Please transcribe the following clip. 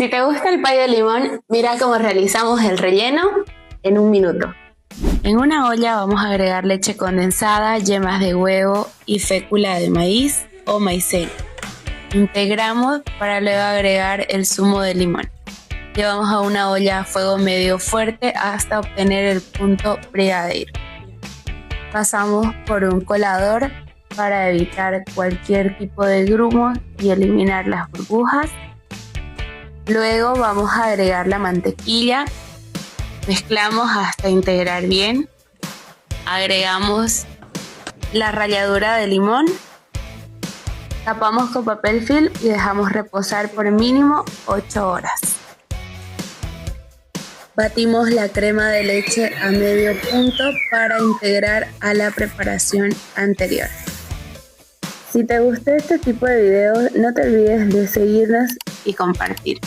Si te gusta el pay de limón, mira cómo realizamos el relleno en un minuto. En una olla vamos a agregar leche condensada, yemas de huevo y fécula de maíz o maicena. Integramos para luego agregar el zumo de limón. Llevamos a una olla a fuego medio fuerte hasta obtener el punto brigadeiro. Pasamos por un colador para evitar cualquier tipo de grumos y eliminar las burbujas. Luego vamos a agregar la mantequilla, mezclamos hasta integrar bien, agregamos la ralladura de limón, tapamos con papel film y dejamos reposar por mínimo 8 horas. Batimos la crema de leche a medio punto para integrar a la preparación anterior. Si te gustó este tipo de videos, no te olvides de seguirnos y compartir.